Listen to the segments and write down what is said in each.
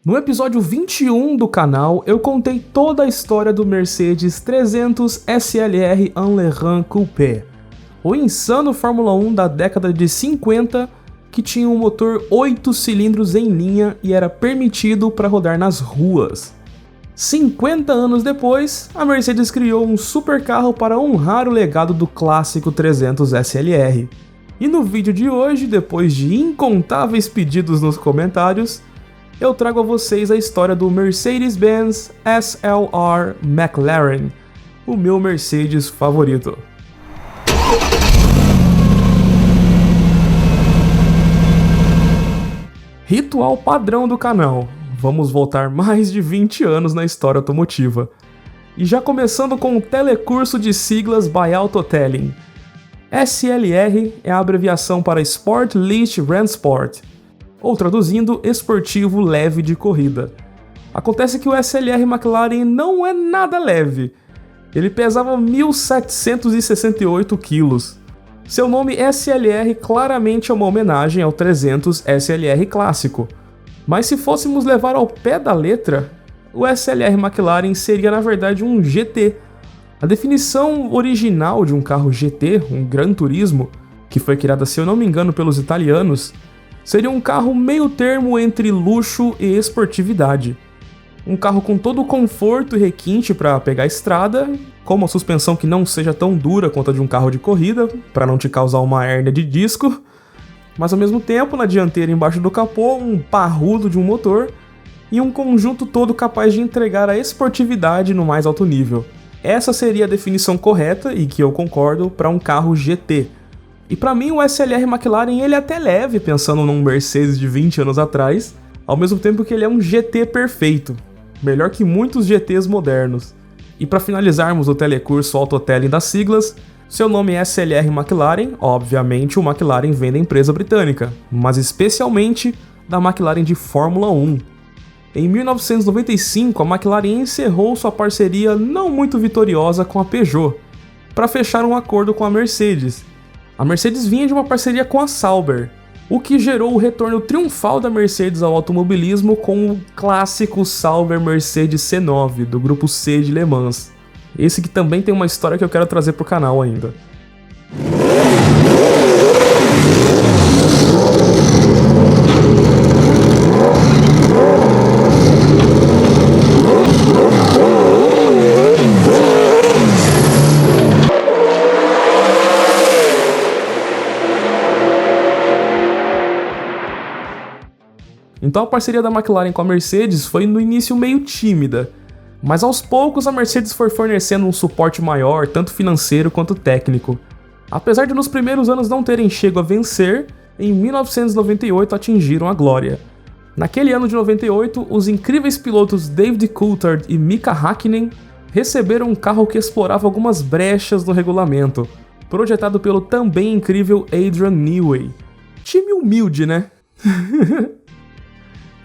No episódio 21 do canal, eu contei toda a história do Mercedes 300 SLR Enlèvent Coupé, o insano Fórmula 1 da década de 50 que tinha um motor 8 cilindros em linha e era permitido para rodar nas ruas. 50 anos depois, a Mercedes criou um supercarro para honrar o legado do clássico 300 SLR. E no vídeo de hoje, depois de incontáveis pedidos nos comentários, eu trago a vocês a história do Mercedes-Benz SLR McLaren, o meu Mercedes favorito. Ritual padrão do canal. Vamos voltar mais de 20 anos na história automotiva. E já começando com o telecurso de siglas by Autotelling. SLR é a abreviação para Sport Leased Rennsport, ou traduzindo, esportivo leve de corrida. Acontece que o SLR McLaren não é nada leve. Ele pesava 1.768 quilos. Seu nome SLR claramente é uma homenagem ao 300 SLR clássico. Mas se fôssemos levar ao pé da letra, o SLR McLaren seria na verdade um GT. A definição original de um carro GT, um Gran Turismo, que foi criada, se eu não me engano, pelos italianos, seria um carro meio termo entre luxo e esportividade. Um carro com todo o conforto e requinte para pegar a estrada, com uma suspensão que não seja tão dura quanto a de um carro de corrida, para não te causar uma hérnia de disco, mas ao mesmo tempo, na dianteira embaixo do capô, um parrudo de um motor e um conjunto todo capaz de entregar a esportividade no mais alto nível. Essa seria a definição correta, e que eu concordo, para um carro GT. E para mim o SLR McLaren ele é até leve, pensando num Mercedes de 20 anos atrás, ao mesmo tempo que ele é um GT perfeito, melhor que muitos GTs modernos. E para finalizarmos o telecurso Autotelling das siglas, seu nome é SLR McLaren, obviamente o McLaren vem da empresa britânica, mas especialmente da McLaren de Fórmula 1. Em 1995, a McLaren encerrou sua parceria não muito vitoriosa com a Peugeot, para fechar um acordo com a Mercedes. A Mercedes vinha de uma parceria com a Sauber, o que gerou o retorno triunfal da Mercedes ao automobilismo com o clássico Sauber Mercedes C9, do grupo C de Le Mans. Esse que também tem uma história que eu quero trazer pro canal ainda. Então a parceria da McLaren com a Mercedes foi no início meio tímida, mas aos poucos a Mercedes foi fornecendo um suporte maior, tanto financeiro quanto técnico. Apesar de nos primeiros anos não terem chego a vencer, em 1998 atingiram a glória. Naquele ano de 98, os incríveis pilotos David Coulthard e Mika Häkkinen receberam um carro que explorava algumas brechas no regulamento, projetado pelo também incrível Adrian Newey. Time humilde, né?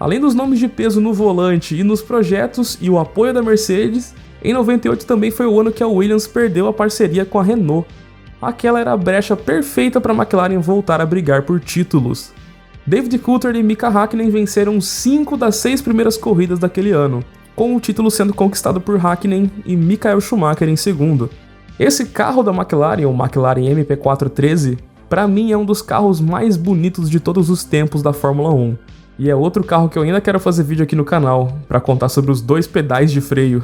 Além dos nomes de peso no volante e nos projetos e o apoio da Mercedes, em 98 também foi o ano que a Williams perdeu a parceria com a Renault. Aquela era a brecha perfeita para a McLaren voltar a brigar por títulos. David Coulthard e Mika Häkkinen venceram 5 das 6 primeiras corridas daquele ano, com o título sendo conquistado por Häkkinen e Michael Schumacher em segundo. Esse carro da McLaren, o McLaren MP413, para mim é um dos carros mais bonitos de todos os tempos da Fórmula 1. E é outro carro que eu ainda quero fazer vídeo aqui no canal, para contar sobre os 2 pedais de freio.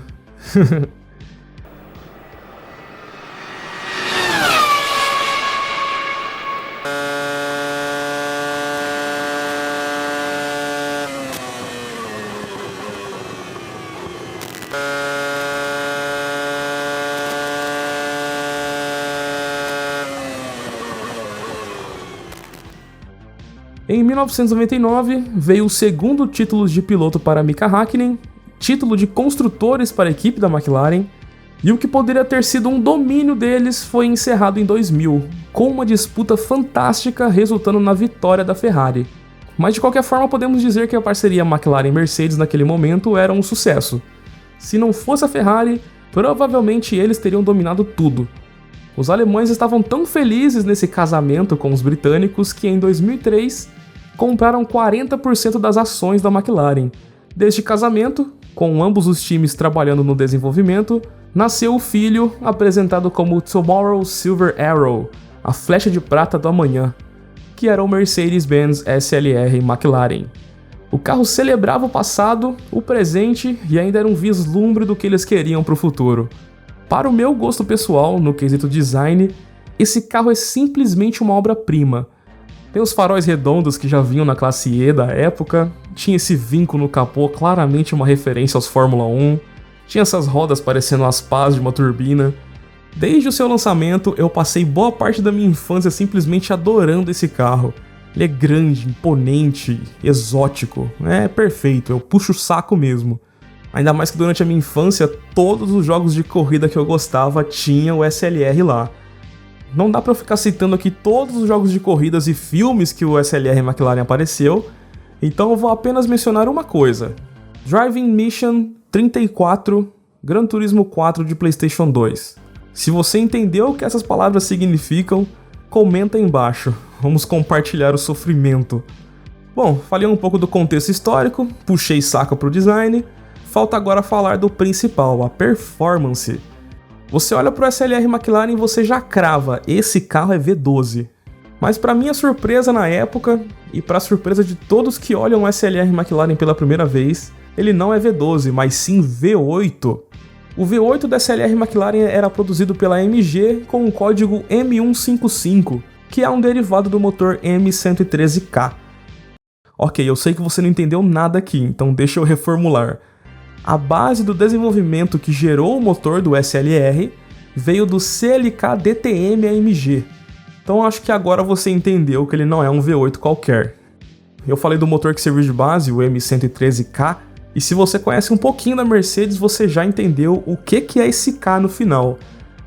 Em 1999, veio o segundo título de piloto para Mika Häkkinen, título de construtores para a equipe da McLaren, e o que poderia ter sido um domínio deles foi encerrado em 2000, com uma disputa fantástica resultando na vitória da Ferrari. Mas de qualquer forma podemos dizer que a parceria McLaren-Mercedes naquele momento era um sucesso. Se não fosse a Ferrari, provavelmente eles teriam dominado tudo. Os alemães estavam tão felizes nesse casamento com os britânicos que em 2003 compraram 40% das ações da McLaren. Deste casamento, com ambos os times trabalhando no desenvolvimento, nasceu o filho apresentado como Tomorrow Silver Arrow, a flecha de prata do amanhã, que era o Mercedes-Benz SLR McLaren. O carro celebrava o passado, o presente e ainda era um vislumbre do que eles queriam para o futuro. Para o meu gosto pessoal, no quesito design, esse carro é simplesmente uma obra-prima. Tem os faróis redondos que já vinham na classe E da época, tinha esse vinco no capô, claramente uma referência aos Fórmula 1, tinha essas rodas parecendo as pás de uma turbina. Desde o seu lançamento, eu passei boa parte da minha infância simplesmente adorando esse carro. Ele é grande, imponente, exótico, é perfeito, eu puxo o saco mesmo. Ainda mais que durante a minha infância, todos os jogos de corrida que eu gostava tinham o SLR lá. Não dá pra eu ficar citando aqui todos os jogos de corridas e filmes que o SLR McLaren apareceu, então eu vou apenas mencionar uma coisa. Driving Mission 34, Gran Turismo 4 de PlayStation 2. Se você entendeu o que essas palavras significam, comenta aí embaixo, vamos compartilhar o sofrimento. Bom, falei um pouco do contexto histórico, puxei saco pro design, falta agora falar do principal, a performance. Você olha pro SLR McLaren e você já crava, esse carro é V12. Mas para minha surpresa na época, e para surpresa de todos que olham o SLR McLaren pela primeira vez, ele não é V12, mas sim V8. O V8 da SLR McLaren era produzido pela AMG com o código M155, que é um derivado do motor M113K. Ok, eu sei que você não entendeu nada aqui, então deixa eu reformular. A base do desenvolvimento que gerou o motor do SLR veio do CLK DTM AMG. Então acho que agora você entendeu que ele não é um V8 qualquer. Eu falei do motor que serviu de base, o M113K, e se você conhece um pouquinho da Mercedes, você já entendeu o que é esse K no final.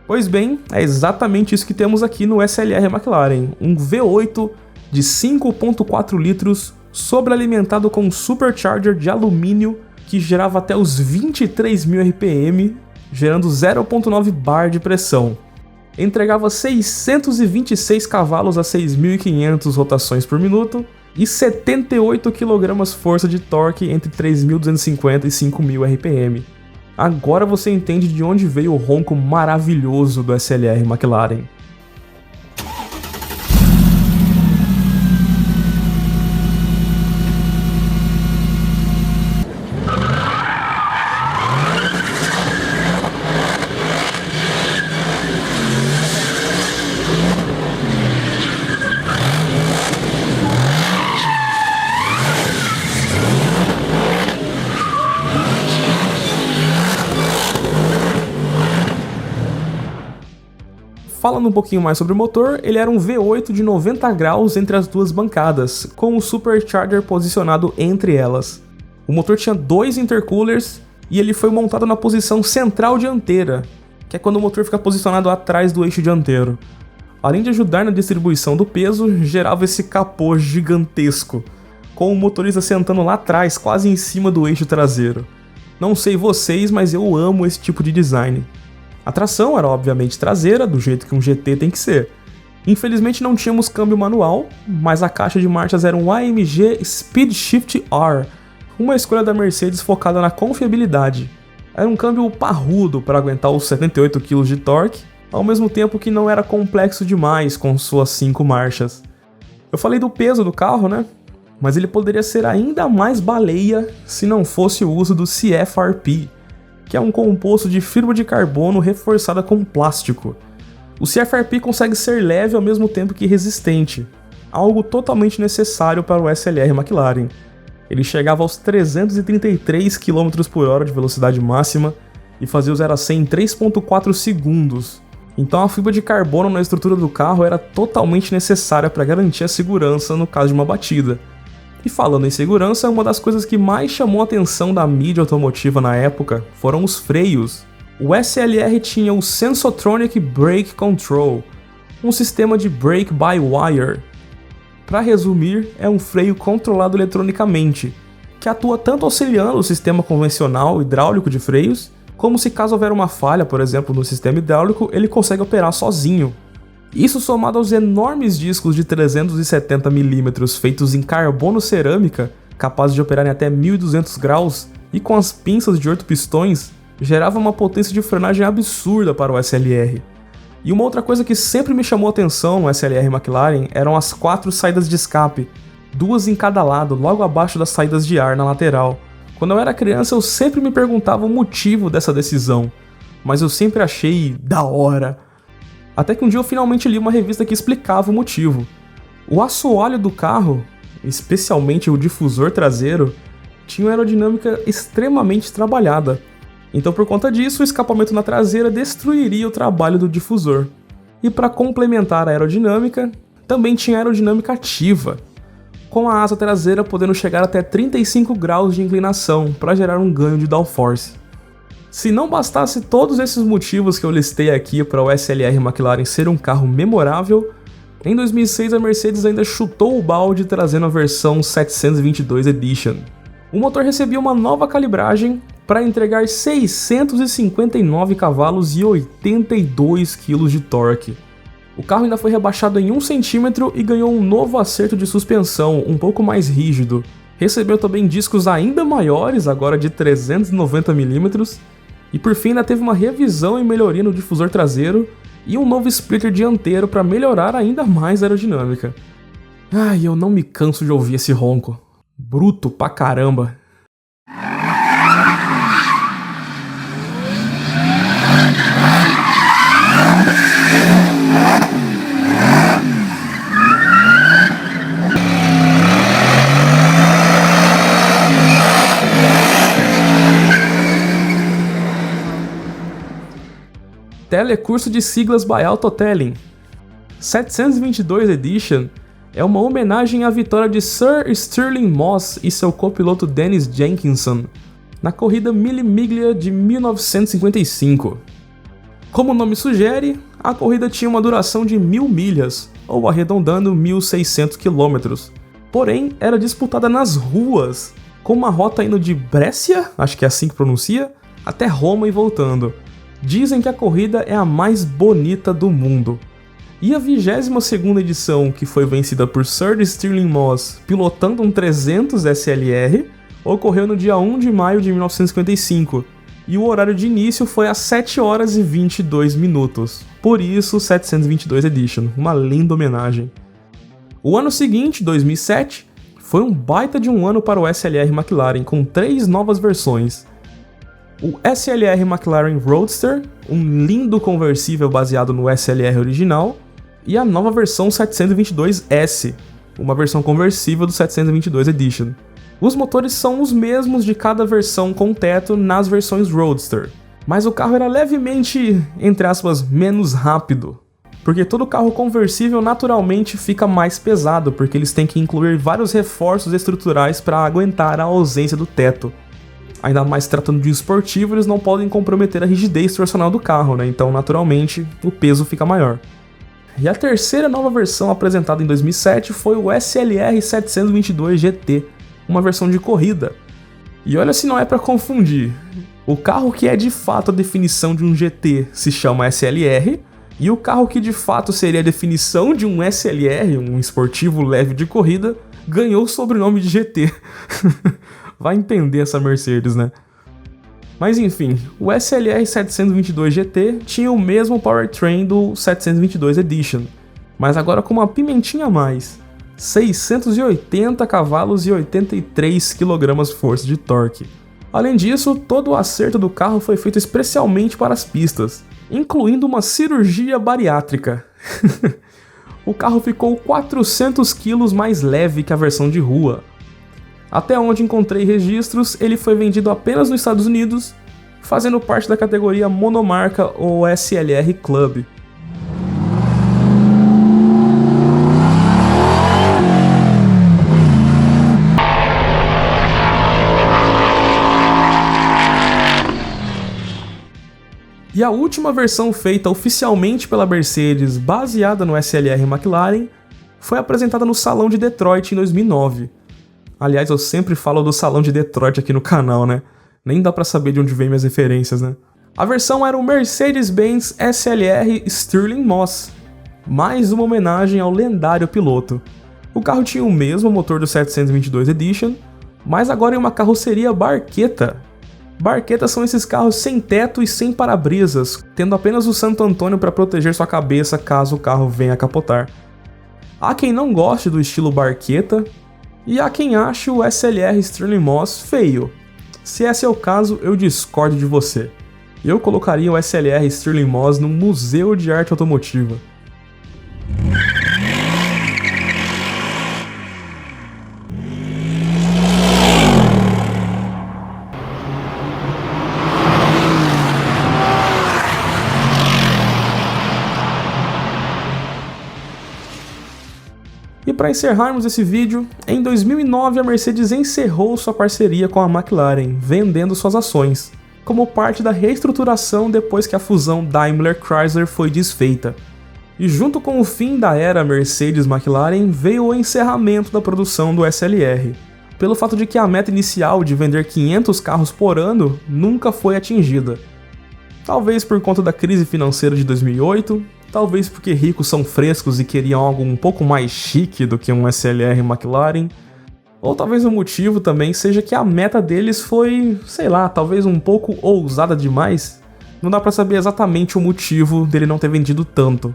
Pois bem, é exatamente isso que temos aqui no SLR McLaren, um V8 de 5.4 litros sobrealimentado com um supercharger de alumínio que gerava até os 23.000 RPM, gerando 0.9 bar de pressão. Entregava 626 cavalos a 6.500 rotações por minuto e 78 kg força de torque entre 3.250 e 5.000 RPM. Agora você entende de onde veio o ronco maravilhoso do SLR McLaren. Falando um pouquinho mais sobre o motor, ele era um V8 de 90 graus entre as duas bancadas, com o supercharger posicionado entre elas. O motor tinha 2 intercoolers e ele foi montado na posição central dianteira, que é quando o motor fica posicionado atrás do eixo dianteiro. Além de ajudar na distribuição do peso, gerava esse capô gigantesco, com o motorista sentando lá atrás, quase em cima do eixo traseiro. Não sei vocês, mas eu amo esse tipo de design. A tração era obviamente traseira, do jeito que um GT tem que ser. Infelizmente não tínhamos câmbio manual, mas a caixa de marchas era um AMG Speed Shift R, uma escolha da Mercedes focada na confiabilidade. Era um câmbio parrudo para aguentar os 78 kg de torque, ao mesmo tempo que não era complexo demais com suas 5 marchas. Eu falei do peso do carro, né? Mas ele poderia ser ainda mais baleia se não fosse o uso do CFRP, que é um composto de fibra de carbono reforçada com plástico. O CFRP consegue ser leve ao mesmo tempo que resistente, algo totalmente necessário para o SLR McLaren. Ele chegava aos 333 km por hora de velocidade máxima e fazia o 0 a 100 em 3.4 segundos. Então a fibra de carbono na estrutura do carro era totalmente necessária para garantir a segurança no caso de uma batida. E falando em segurança, uma das coisas que mais chamou a atenção da mídia automotiva na época foram os freios. O SLR tinha o Sensotronic Brake Control, um sistema de brake by wire. Para resumir, é um freio controlado eletronicamente, que atua tanto auxiliando o sistema convencional hidráulico de freios, como se caso houver uma falha, por exemplo, no sistema hidráulico, ele consegue operar sozinho. Isso somado aos enormes discos de 370 mm feitos em carbono cerâmica, capaz de operar em até 1200 graus, e com as pinças de 8 pistões, gerava uma potência de frenagem absurda para o SLR. E uma outra coisa que sempre me chamou a atenção no SLR McLaren eram as 4 saídas de escape, 2 em cada lado, logo abaixo das saídas de ar na lateral. Quando eu era criança eu sempre me perguntava o motivo dessa decisão, mas eu sempre achei da hora. Até que um dia eu finalmente li uma revista que explicava o motivo. O assoalho do carro, especialmente o difusor traseiro, tinha uma aerodinâmica extremamente trabalhada. Então por conta disso, o escapamento na traseira destruiria o trabalho do difusor. E para complementar a aerodinâmica, também tinha aerodinâmica ativa, com a asa traseira podendo chegar até 35 graus de inclinação para gerar um ganho de downforce. Se não bastasse todos esses motivos que eu listei aqui para o SLR McLaren ser um carro memorável, em 2006 a Mercedes ainda chutou o balde trazendo a versão 722 Edition. O motor recebia uma nova calibragem para entregar 659 cavalos e 82 kg de torque. O carro ainda foi rebaixado em 1 cm e ganhou um novo acerto de suspensão, um pouco mais rígido. Recebeu também discos ainda maiores, agora de 390 mm, e por fim ainda teve uma revisão e melhoria no difusor traseiro e um novo splitter dianteiro para melhorar ainda mais a aerodinâmica. Ai, eu não me canso de ouvir esse ronco. Bruto pra caramba. Telecurso de siglas by Autotelling. 722 Edition é uma homenagem à vitória de Sir Stirling Moss e seu copiloto Dennis Jenkinson na corrida Mille Miglia de 1955. Como o nome sugere, a corrida tinha uma duração de 1000 milhas, ou arredondando 1600 km. Porém, era disputada nas ruas, com uma rota indo de Brescia, acho que é assim que pronuncia, até Roma e voltando. Dizem que a corrida é a mais bonita do mundo. E a 22ª edição, que foi vencida por Sir Stirling Moss pilotando um 300 SLR, ocorreu no dia 1 de maio de 1955, e o horário de início foi às 7 horas e 22 minutos. Por isso, 722 Edition, uma linda homenagem. O ano seguinte, 2007, foi um baita de um ano para o SLR McLaren, com 3 novas versões. O SLR McLaren Roadster, um lindo conversível baseado no SLR original, e a nova versão 722S, uma versão conversível do 722 Edition. Os motores são os mesmos de cada versão com teto nas versões Roadster, mas o carro era levemente, entre aspas, menos rápido, porque todo carro conversível naturalmente fica mais pesado, porque eles têm que incluir vários reforços estruturais para aguentar a ausência do teto. Ainda mais tratando de um esportivo, eles não podem comprometer a rigidez torcional do carro, né? Então, naturalmente, o peso fica maior. E a terceira nova versão apresentada em 2007 foi o SLR 722 GT, uma versão de corrida. E olha se não é para confundir, o carro que é de fato a definição de um GT se chama SLR, e o carro que de fato seria a definição de um SLR, um esportivo leve de corrida, ganhou o sobrenome de GT. Vai entender essa Mercedes, né? Mas enfim, o SLR 722 GT tinha o mesmo powertrain do 722 Edition, mas agora com uma pimentinha a mais, 680 cavalos e 83 kg-força de torque. Além disso, todo o acerto do carro foi feito especialmente para as pistas, incluindo uma cirurgia bariátrica. O carro ficou 400 kg mais leve que a versão de rua. Até onde encontrei registros, ele foi vendido apenas nos Estados Unidos, fazendo parte da categoria monomarca ou SLR Club. E a última versão feita oficialmente pela Mercedes, baseada no SLR McLaren, foi apresentada no Salão de Detroit em 2009. Aliás, eu sempre falo do Salão de Detroit aqui no canal, né? Nem dá pra saber de onde vem minhas referências, né? A versão era o Mercedes-Benz SLR Stirling Moss, mais uma homenagem ao lendário piloto. O carro tinha o mesmo motor do 722 Edition, mas agora em uma carroceria barqueta. Barquetas são esses carros sem teto e sem para-brisas, tendo apenas o Santo Antônio para proteger sua cabeça caso o carro venha a capotar. Há quem não goste do estilo barqueta, e há quem ache o SLR Stirling Moss feio. Se esse é o caso, eu discordo de você. Eu colocaria o SLR Stirling Moss num museu de arte automotiva. E para encerrarmos esse vídeo, em 2009 a Mercedes encerrou sua parceria com a McLaren, vendendo suas ações, como parte da reestruturação depois que a fusão Daimler-Chrysler foi desfeita. E junto com o fim da era Mercedes-McLaren veio o encerramento da produção do SLR, pelo fato de que a meta inicial de vender 500 carros por ano nunca foi atingida. Talvez por conta da crise financeira de 2008, talvez porque ricos são frescos e queriam algo um pouco mais chique do que um SLR McLaren, ou talvez o motivo também seja que a meta deles foi, sei lá, talvez um pouco ousada demais. Não dá pra saber exatamente o motivo dele não ter vendido tanto.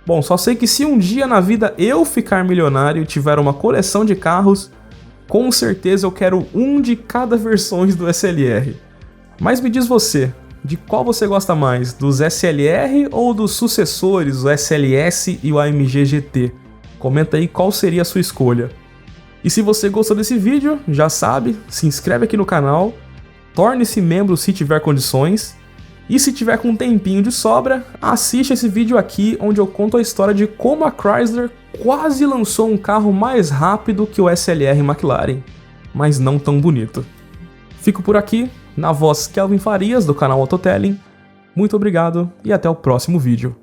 Bom, só sei que se um dia na vida eu ficar milionário e tiver uma coleção de carros, com certeza eu quero um de cada versões do SLR. Mas me diz você, de qual você gosta mais, dos SLR ou dos sucessores, o SLS e o AMG GT? Comenta aí qual seria a sua escolha. E se você gostou desse vídeo, já sabe, se inscreve aqui no canal, torne-se membro se tiver condições, e se tiver com um tempinho de sobra, assiste esse vídeo aqui onde eu conto a história de como a Chrysler quase lançou um carro mais rápido que o SLR McLaren, mas não tão bonito. Fico por aqui, na voz Kelvin Farias, do canal Autotelling. Muito obrigado e até o próximo vídeo.